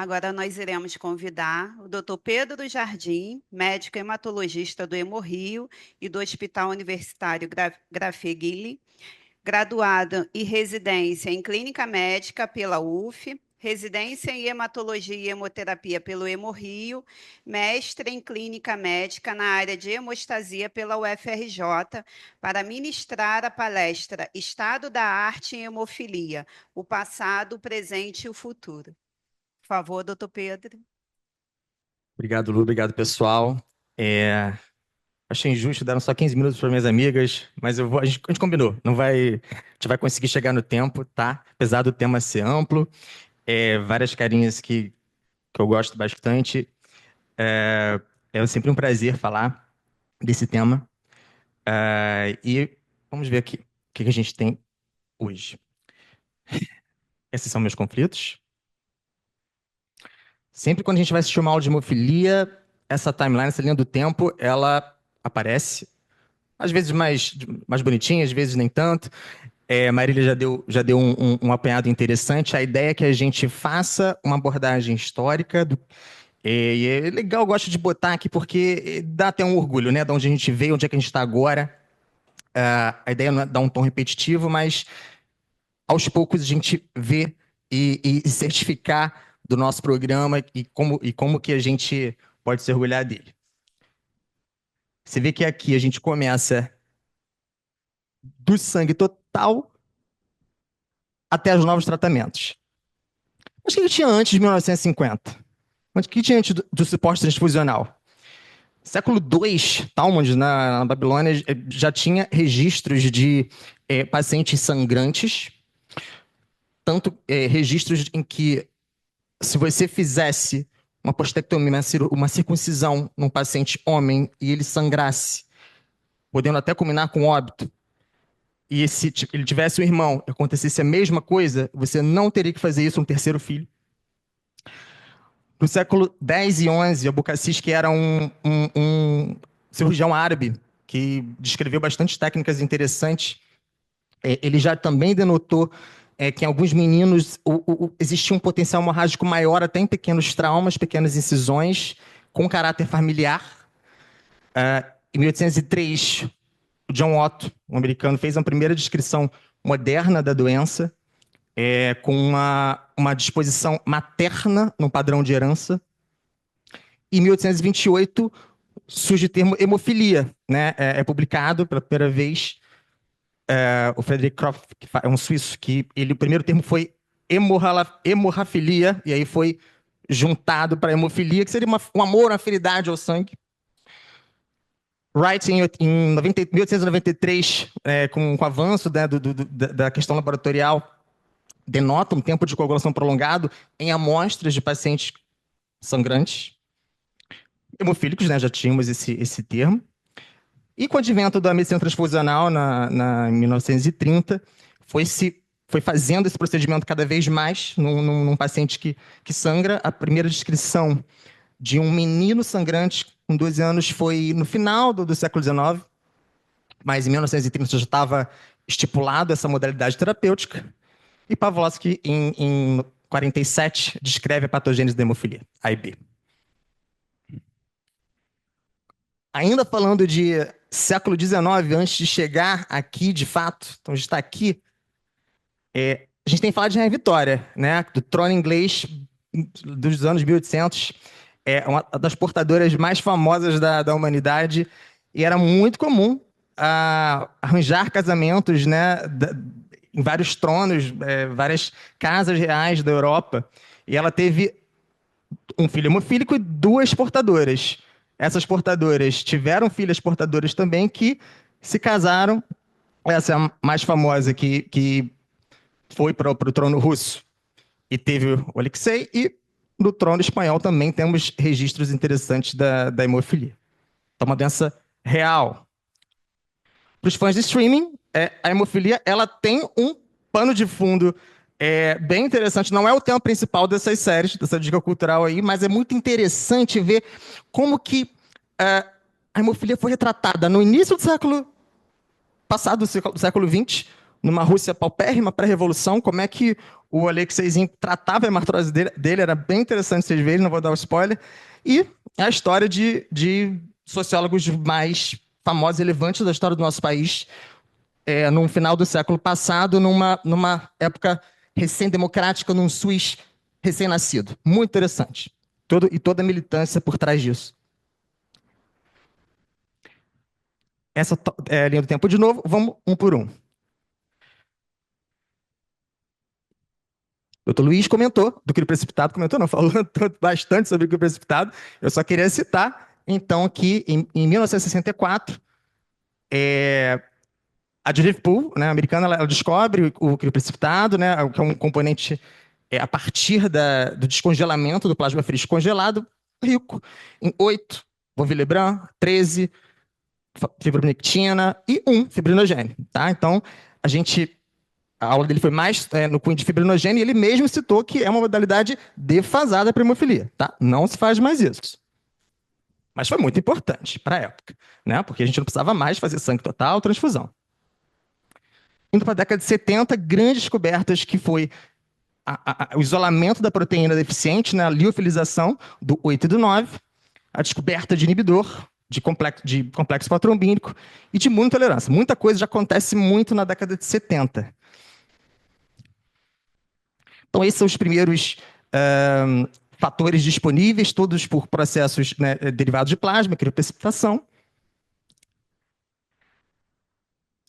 Agora nós iremos convidar o Dr. Pedro Jardim, médico hematologista do Hemorrio e do Hospital Universitário Grafegili, graduado em residência em Clínica Médica pela UF, residência em Hematologia e Hemoterapia pelo Hemorrio, mestre em Clínica Médica na área de hemostasia pela UFRJ, para ministrar a palestra Estado da Arte em Hemofilia, o passado, o presente e o futuro. Por favor, doutor Pedro. Obrigado, Lu. Obrigado, pessoal. Achei injusto, deram só 15 minutos para minhas amigas, mas a gente combinou. Não vai, a gente vai conseguir chegar no tempo, tá? Apesar do tema ser amplo, várias carinhas que eu gosto bastante. É sempre um prazer falar desse tema. E vamos ver aqui o que a gente tem hoje. Esses são meus conflitos. Sempre quando a gente vai assistir uma aula de hemofilia, essa timeline, essa linha do tempo, ela aparece. Às vezes mais bonitinha, às vezes nem tanto. Marília já deu um apanhado interessante. A ideia é que a gente faça uma abordagem histórica. E é legal, eu gosto de botar aqui porque dá até um orgulho, né? De onde a gente veio, onde é que a gente está agora. A ideia não é dar um tom repetitivo, mas aos poucos a gente vê e certificar do nosso programa e como que a gente pode se orgulhar dele. Você vê que aqui a gente começa do sangue total até os novos tratamentos. Mas o que tinha antes de 1950? Mas o que tinha antes do suporte transfusional? Século II, Talmud, na Babilônia, já tinha registros de pacientes sangrantes, tanto registros em que, se você fizesse uma postectomia, uma circuncisão num paciente homem e ele sangrasse, podendo até culminar com óbito, e se ele tivesse um irmão e acontecesse a mesma coisa, você não teria que fazer isso um terceiro filho. No século X e XI, Abucasis, que era um cirurgião árabe, que descreveu bastante técnicas interessantes, ele já também denotou que em alguns meninos existia um potencial hemorrágico maior, até em pequenos traumas, pequenas incisões, com caráter familiar. Em 1803, o John Otto, um americano, fez a primeira descrição moderna da doença, com uma disposição materna no padrão de herança. Em 1828, surge o termo hemofilia, né? É publicado pela primeira vez o Frederick Kropf, que é um suíço, que o primeiro termo foi hemorrafilia, e aí foi juntado para hemofilia, que seria um amor, uma afinidade ao sangue. Wright, em 1893, com o avanço, né, da questão laboratorial, denota um tempo de coagulação prolongado em amostras de pacientes sangrantes. Hemofílicos, né, já tínhamos esse termo. E com o advento da medicina transfusional, em 1930, foi fazendo esse procedimento cada vez mais num paciente que sangra. A primeira descrição de um menino sangrante com 12 anos foi no final do século XIX, mas em 1930 já estava estipulado essa modalidade terapêutica. E Pavlovsky, em 47, descreve a patogênese da hemofilia, A e B. Ainda falando de século XIX, antes de chegar aqui, de fato, então a gente está aqui, a gente tem que falar de Rainha Vitória, né? Do trono inglês dos anos 1800, uma das portadoras mais famosas da humanidade, e era muito comum arranjar casamentos, né, em vários tronos, várias casas reais da Europa, e ela teve um filho hemofílico e duas portadoras. Essas portadoras tiveram filhas portadoras também que se casaram. Essa é a mais famosa que foi para o trono russo e teve o Alexei, e no trono espanhol também temos registros interessantes da hemofilia. Então, uma doença real. Para os fãs de streaming, a hemofilia ela tem um pano de fundo bem interessante. Não é o tema principal dessas séries, dessa dica cultural aí, mas é muito interessante ver como que a hemofilia foi retratada no início do século passado, do século XX, numa Rússia paupérrima, pré-revolução, como é que o Alexeizinho tratava a hemartrose dele, era bem interessante vocês verem, não vou dar o spoiler. E a história de sociólogos mais famosos e relevantes da história do nosso país, no final do século passado, numa época recém-democrática, num SUS recém-nascido. Muito interessante. E toda a militância por trás disso. Essa é a linha do tempo de novo, vamos um por um. O Dr. Luiz comentou do crime precipitado, comentou não, falou bastante sobre o crime precipitado. Eu só queria citar, então, que em 1964, a Judith Poole, né, americana, ela descobre o crime precipitado, né, que é um componente a partir do descongelamento do plasma frio congelado, rico em 8 Von 13 fibronectina e 1 fibrinogênio. Tá? Então, a aula dele foi mais no cunho de fibrinogênio e ele mesmo citou que é uma modalidade defasada para hemofilia. Tá? Não se faz mais isso. Mas foi muito importante para a época, né? Porque a gente não precisava mais fazer sangue total, transfusão. Indo para a década de 70, grandes descobertas que foi o isolamento da proteína deficiente, né? A liofilização do 8 e do 9, a descoberta de inibidor de complexo protrombínico e de imunotolerância. Muita coisa já acontece muito na década de 70. Então, esses são os primeiros fatores disponíveis, todos por processos, né, derivados de plasma, crioprecipitação.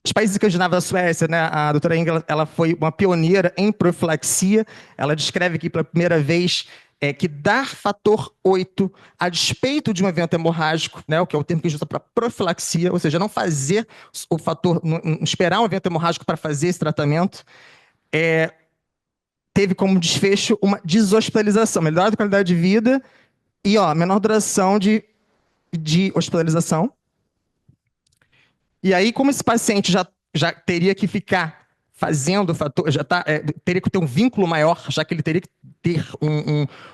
Os países escandinavos da Suécia, né, a doutora Engel, ela foi uma pioneira em profilaxia. Ela descreve aqui pela primeira vez que dar fator 8 a despeito de um evento hemorrágico, né, o que é o termo que a gente usa para profilaxia, ou seja, não fazer o fator, não esperar um evento hemorrágico para fazer esse tratamento, teve como desfecho uma deshospitalização, melhora da qualidade de vida e menor duração de hospitalização. E aí, como esse paciente já teria que ficar fazendo o fator, teria que ter um vínculo maior, já que ele teria que ter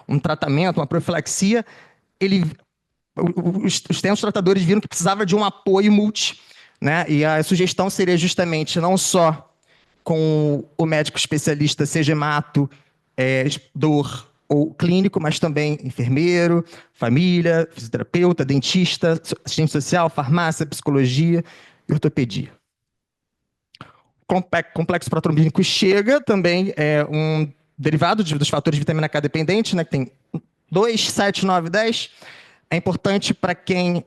um tratamento, uma profilaxia, os tempos tratadores viram que precisava de um apoio multi, né? E a sugestão seria justamente não só com o médico especialista, seja hemato, dor ou clínico, mas também enfermeiro, família, fisioterapeuta, dentista, assistente social, farmácia, psicologia e ortopedia. Complexo protrombínico chega também um derivado dos fatores de vitamina K dependente, né, que tem 2, 7, 9, 10. É importante para quem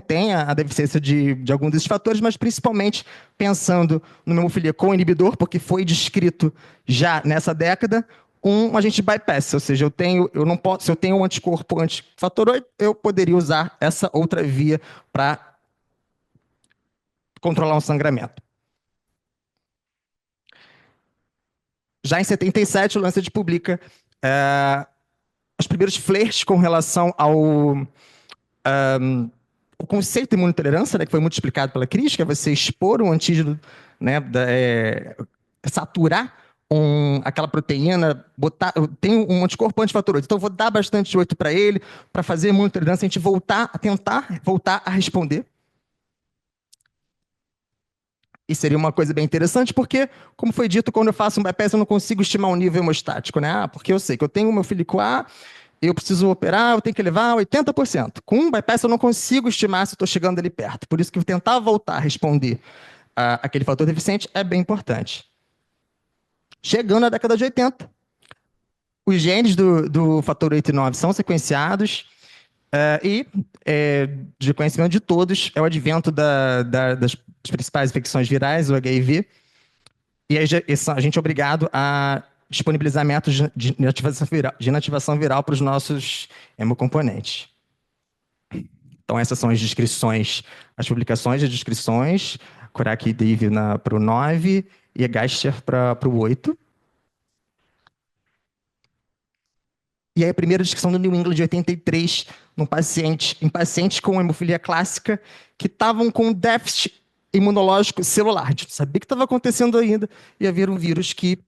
tem a deficiência de algum desses fatores, mas principalmente pensando numa hemofilia com inibidor, porque foi descrito já nessa década, um agente bypass, ou seja, se eu tenho um anticorpo antifator 8, eu poderia usar essa outra via para controlar um sangramento. Já em 77, o Lancet publica os primeiros flertes com relação ao o conceito de imunotolerância, né, que foi muito explicado pela Cris, que é você expor um antígeno, né, saturar aquela proteína, tem um anticorpo antifator 8, então eu vou dar bastante 8 para ele, para fazer imunotolerância, a gente tentar voltar a responder. E seria uma coisa bem interessante, porque, como foi dito, quando eu faço um bypass, eu não consigo estimar um nível hemostático, né? Porque eu sei que eu tenho o meu fílico A, eu preciso operar, eu tenho que levar 80%. Com um bypass, eu não consigo estimar se estou chegando ali perto. Por isso que tentar voltar a responder aquele fator deficiente é bem importante. Chegando à década de 80, os genes do fator 8 e 9 são sequenciados de conhecimento de todos, é o advento das principais infecções virais, o HIV, e aí a gente é obrigado a disponibilizar métodos de inativação viral para os nossos hemocomponentes. Então, essas são as descrições, as publicações de descrições, Kurak e Div para o 9 e a Geister para o 8. E aí a primeira descrição do New England de 83, em pacientes com hemofilia clássica que estavam com déficit imunológico celular. A gente não sabia o que estava acontecendo ainda, e havia um vírus que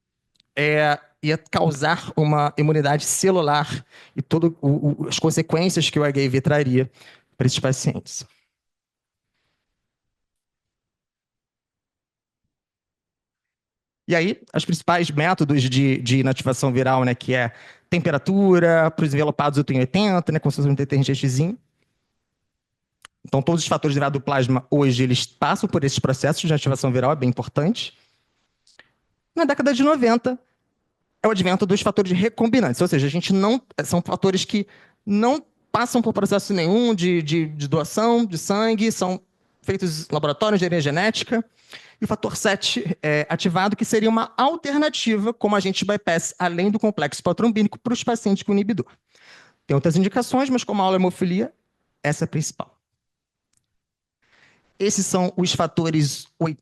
ia causar uma imunidade celular e todas as consequências que o HIV traria para esses pacientes. E aí, os principais métodos de inativação viral, né, que é temperatura, para os envelopados eu tenho 80, né, como se fosse um detergentezinho. Então, todos os fatores derivados do plasma, hoje, eles passam por esses processos de ativação viral, é bem importante. Na década de 90, é o advento dos fatores recombinantes, ou seja, a gente não são fatores que não passam por processo nenhum de doação de sangue, são feitos em laboratórios de engenharia genética, e o fator 7 é ativado, que seria uma alternativa como agente bypass, além do complexo protrombínico, para os pacientes com inibidor. Tem outras indicações, mas como a aula é hemofilia, essa é a principal. Esses são os fatores 8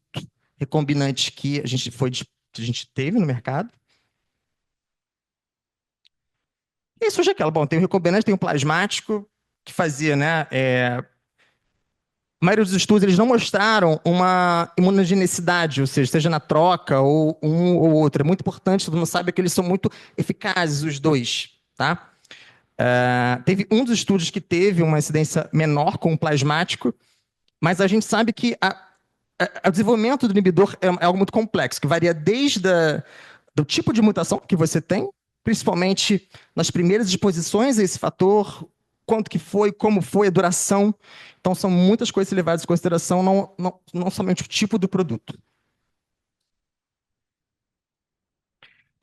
recombinantes que a gente teve no mercado. E surge aquela, bom, tem o recombinante, tem o plasmático, que fazia, né? A maioria dos estudos eles não mostraram uma imunogenicidade, ou seja na troca ou um ou outro. É muito importante, todo mundo sabe que eles são muito eficazes, os dois, tá? Teve um dos estudos que teve uma incidência menor com o plasmático, mas a gente sabe que o desenvolvimento do inibidor é algo muito complexo, que varia desde do tipo de mutação que você tem, principalmente nas primeiras exposições a esse fator, quanto que foi, como foi a duração. Então, são muitas coisas levadas em consideração, não somente o tipo do produto.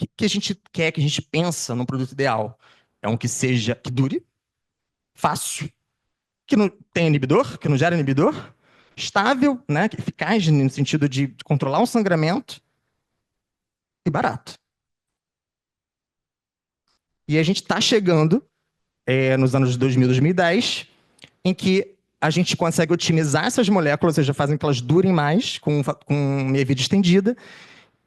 O que a gente quer, que a gente pensa num produto ideal? É um que seja, que dure, fácil, que não tem inibidor, que não gera inibidor, estável, né, eficaz no sentido de controlar o sangramento e barato. E a gente está chegando nos anos 2000, 2010, em que a gente consegue otimizar essas moléculas, ou seja, fazem que elas durem mais, com meia-vida estendida,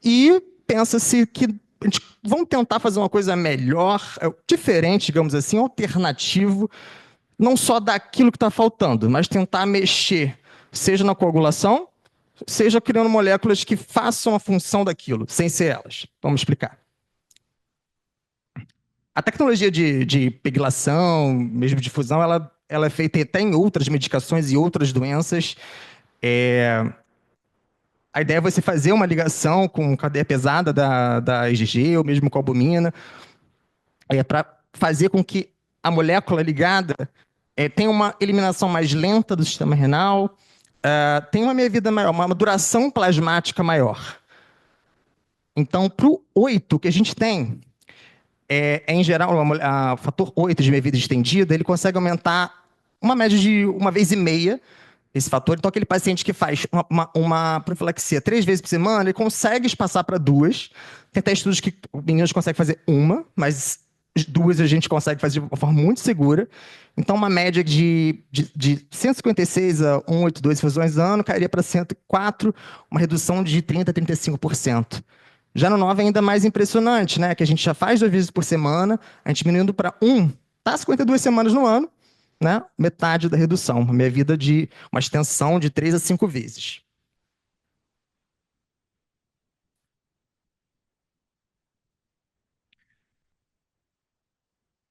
e pensa-se que a gente vamos tentar fazer uma coisa melhor, diferente, digamos assim, alternativo, não só daquilo que está faltando, mas tentar mexer, seja na coagulação, seja criando moléculas que façam a função daquilo, sem ser elas. Vamos explicar. A tecnologia de peglação, mesmo de fusão, ela é feita até em outras medicações e outras doenças. A ideia é você fazer uma ligação com cadeia pesada da IgG, ou mesmo com a albumina, para fazer com que a molécula ligada tenha uma eliminação mais lenta do sistema renal, tenha uma meia-vida maior, uma duração plasmática maior. Então, para o 8 que a gente tem, em geral, o fator 8 de meia-vida estendida, ele consegue aumentar uma média de 1,5 vezes esse fator. Então, aquele paciente que faz uma profilaxia 3 vezes por semana, ele consegue espaçar para 2. Tem até estudos que meninos conseguem fazer uma, mas 2 a gente consegue fazer de uma forma muito segura. Então, uma média de 156 a 182 fusões ano cairia para 104, uma redução de 30% a 35%. Já no 9 é ainda mais impressionante, né? Que a gente já faz 2 vezes por semana, a gente diminuindo para 1, tá 52 semanas no ano, né? Metade da redução, uma meia-vida de uma extensão de 3 a 5 vezes.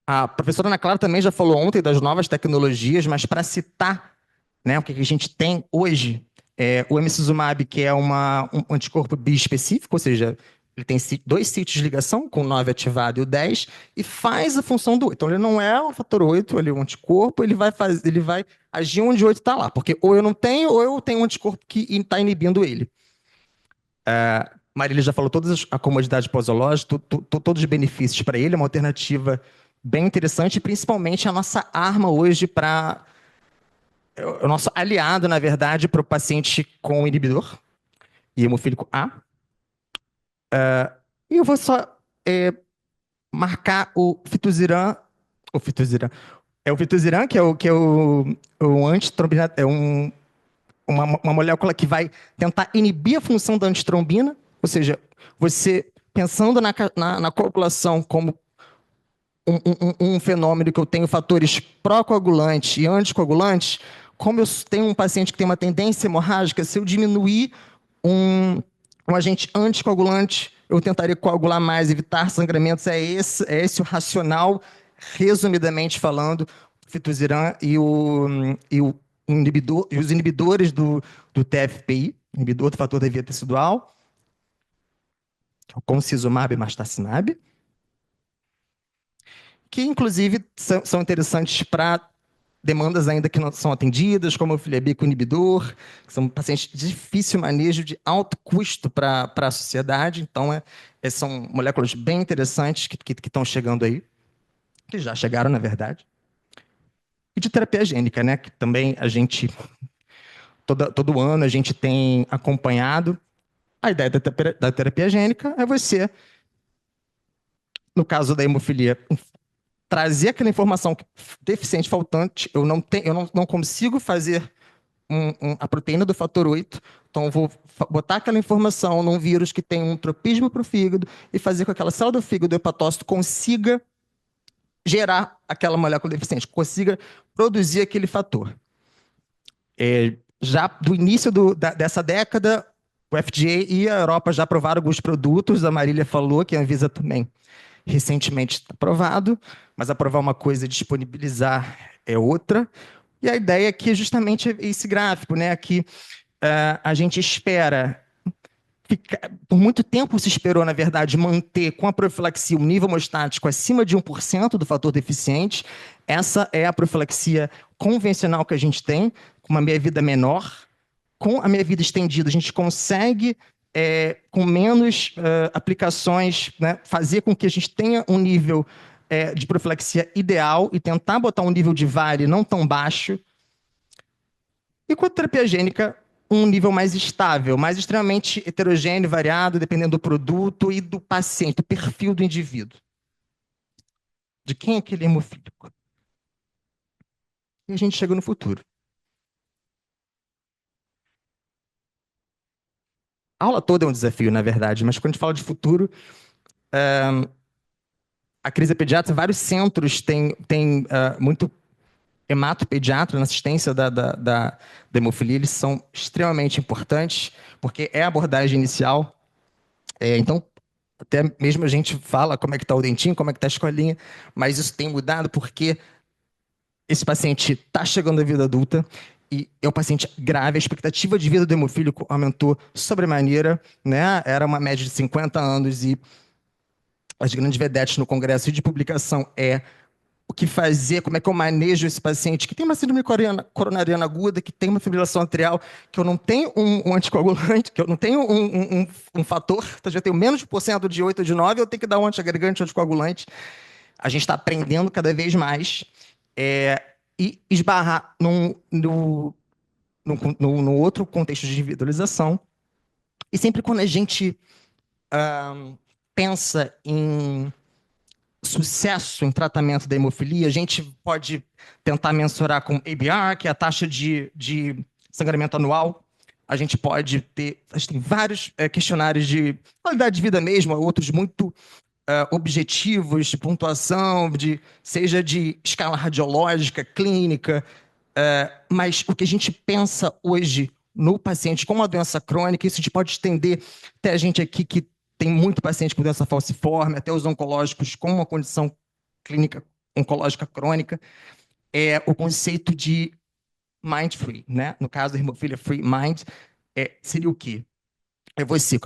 A professora Ana Clara também já falou ontem das novas tecnologias, mas para citar, né, o que a gente tem hoje, o emicizumab, que é um anticorpo biespecífico, ou seja, ele tem 2 sítios de ligação, com o 9 ativado e o 10, e faz a função do 8. Então, ele não é um fator 8, ele é um anticorpo, ele vai agir onde o 8 está lá, porque ou eu não tenho, ou eu tenho um anticorpo que está inibindo ele. Marília já falou todas a comodidade posológica, todos os benefícios para ele, é uma alternativa bem interessante, principalmente a nossa arma hoje para o nosso aliado, na verdade, para o paciente com inibidor e hemofílico A. E eu vou só marcar o fituziran, é o fituziran, o antitrombina, uma molécula que vai tentar inibir a função da antitrombina, ou seja, você pensando na coagulação como um fenômeno que eu tenho fatores pró-coagulantes e anticoagulantes, como eu tenho um paciente que tem uma tendência hemorrágica, se eu diminuir um agente anticoagulante, eu tentaria coagular mais, evitar sangramentos. É esse o racional, resumidamente falando, fituziran e os inibidores do TFPI, inibidor do fator da via tecidual. que é o concizumab e marstacimab, que inclusive são interessantes para demandas ainda que não são atendidas, como o filhabico inibidor, que são pacientes de difícil manejo, de alto custo para a sociedade. Então, são moléculas bem interessantes que estão chegando aí, que já chegaram, na verdade. E de terapia gênica, né? Que também a gente, todo ano, a gente tem acompanhado. A ideia da terapia gênica é você, no caso da hemofilia, trazer aquela informação deficiente, faltante. Eu não consigo fazer a proteína do fator 8, então eu vou botar aquela informação num vírus que tem um tropismo para o fígado e fazer com que aquela célula do fígado, o hepatócito, consiga gerar aquela molécula deficiente, consiga produzir aquele fator. Já do início dessa década, o FDA e a Europa já aprovaram alguns produtos, a Marília falou que a Anvisa também recentemente está aprovado, mas aprovar uma coisa e disponibilizar é outra. E a ideia aqui é justamente esse gráfico, né? Que a gente espera, por muito tempo se esperou, na verdade, manter com a profilaxia um nível hemostático acima de 1% do fator deficiente. Essa é a profilaxia convencional que a gente tem, com uma meia-vida menor. Com a meia-vida estendida, a gente consegue, com menos aplicações, né, fazer com que a gente tenha um nível de profilaxia ideal e tentar botar um nível de VARI não tão baixo. E com a terapia gênica, um nível mais estável, mais extremamente heterogêneo, variado, dependendo do produto e do paciente, do perfil do indivíduo. De quem é aquele hemofílico? E a gente chega no futuro. A aula toda é um desafio, na verdade, mas quando a gente fala de futuro, a crise pediátrica, vários centros têm muito hematopediatra na assistência da hemofilia, eles são extremamente importantes, porque é a abordagem inicial. Então, até mesmo a gente fala como é que está o dentinho, como é que está a escolinha, mas isso tem mudado porque esse paciente está chegando à vida adulta e é um paciente grave, a expectativa de vida do hemofílico aumentou sobremaneira, né? Era uma média de 50 anos e as grandes vedetes no congresso de publicação o que fazer, como é que eu manejo esse paciente que tem uma síndrome coronariana aguda, que tem uma fibrilação atrial, que eu não tenho um anticoagulante, que eu não tenho um fator, então já tenho menos de % de 8 ou de 9, eu tenho que dar um antiagregante, um anticoagulante. A gente está aprendendo cada vez mais e esbarrar no outro contexto de individualização. E sempre quando a gente pensa em sucesso em tratamento da hemofilia, a gente pode tentar mensurar com ABR, que é a taxa de sangramento anual. A gente tem vários questionários de qualidade de vida mesmo, outros muito objetivos de pontuação, seja de escala radiológica, clínica, mas o que a gente pensa hoje no paciente com uma doença crônica, isso a gente pode estender até a gente aqui que tem muito paciente com doença falciforme, até os oncológicos com uma condição clínica oncológica crônica, é o conceito de mind-free, né? No caso da hemofilia free mind, seria o quê?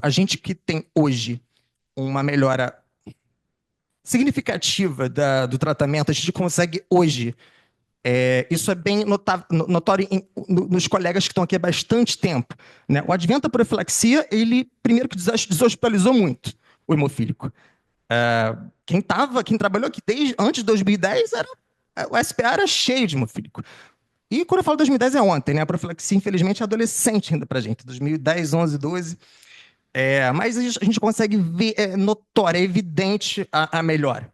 A gente que tem hoje uma melhora significativa do tratamento, a gente consegue hoje, isso é bem notório nos colegas que estão aqui há bastante tempo, né? O advento da profilaxia, ele primeiro que deshospitalizou muito o hemofílico. Quem trabalhou aqui desde antes de 2010, o SPA era cheio de hemofílico. E quando eu falo 2010 é ontem, né? A profilaxia, infelizmente, é adolescente ainda pra gente, 2010, 11, 12. Mas a gente consegue ver, notório, é evidente a melhora.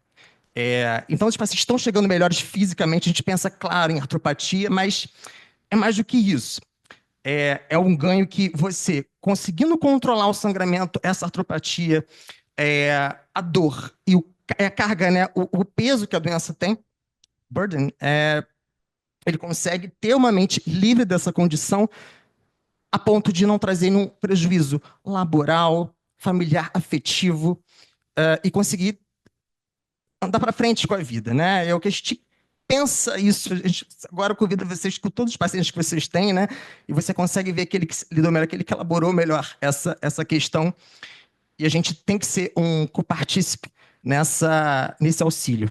Então, os pacientes estão chegando melhores fisicamente, a gente pensa, claro, em artropatia, mas é mais do que isso. É um ganho que você, conseguindo controlar o sangramento, essa artropatia, a dor e a carga, né, o peso que a doença tem, burden, ele consegue ter uma mente livre dessa condição a ponto de não trazer nenhum prejuízo laboral, familiar, afetivo, e conseguir andar para frente com a vida, né? É o que a gente pensa isso. Agora convido vocês com todos os pacientes que vocês têm, né? E você consegue ver aquele que lidou melhor, aquele que elaborou melhor essa questão. e a gente tem que ser um copartícipe nesse auxílio.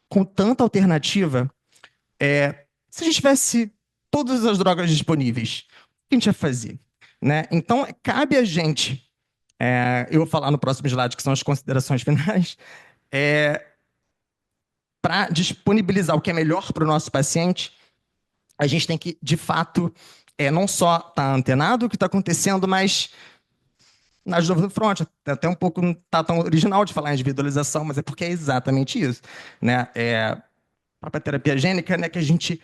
Com tanta alternativa, se a gente tivesse todas as drogas disponíveis, o que a gente ia fazer? Né? Então, cabe a gente, eu vou falar no próximo slide, que são as considerações finais, para disponibilizar o que é melhor para o nosso paciente, a gente tem que, de fato, não só estar antenado o que está acontecendo, mas nas dúvidas do front, até um pouco não está tão original de falar em individualização, mas é porque é exatamente isso. Né? A própria terapia gênica, né, que a gente,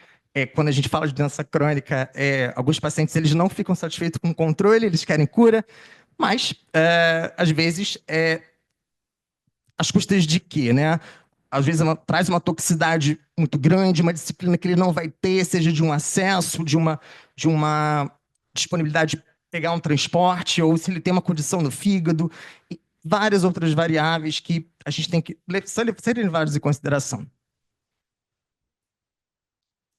quando a gente fala de doença crônica, alguns pacientes eles não ficam satisfeitos com o controle, eles querem cura, mas, às vezes, às custas de quê? Né? Às vezes traz uma toxicidade muito grande, uma disciplina que ele não vai ter, seja de um acesso, de uma disponibilidade de pegar um transporte, ou se ele tem uma condição no fígado, e várias outras variáveis que a gente tem que ser levadas em consideração.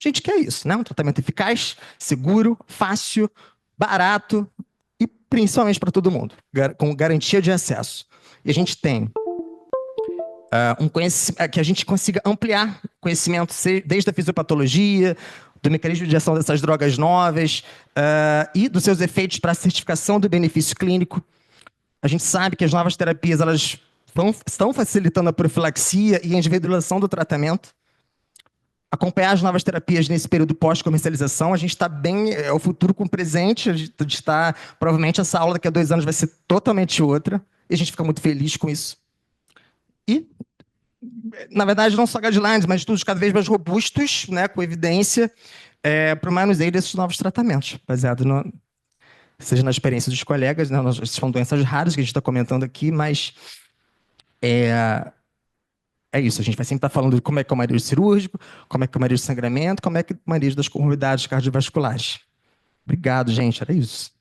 A gente quer isso, né? Um tratamento eficaz, seguro, fácil, barato e principalmente para todo mundo, com garantia de acesso. E a gente tem que a gente consiga ampliar conhecimento desde a fisiopatologia, do mecanismo de ação dessas drogas novas e dos seus efeitos para a certificação do benefício clínico. A gente sabe que as novas terapias elas estão facilitando a profilaxia e a individualização do tratamento. Acompanhar as novas terapias nesse período pós-comercialização, a gente está bem, é o futuro com o presente, a gente está, provavelmente essa aula daqui a 2 anos vai ser totalmente outra, e a gente fica muito feliz com isso. E, na verdade, não só guidelines, mas estudos cada vez mais robustos, né, com evidência, para o manuseio desses novos tratamentos, baseado seja na experiência dos colegas, né, são doenças raras que a gente está comentando aqui, mas é isso, a gente vai sempre estar falando de como é que é o manejo cirúrgico, como é que é o manejo de sangramento, como é que é o manejo das comorbidades cardiovasculares. Obrigado, gente, era isso.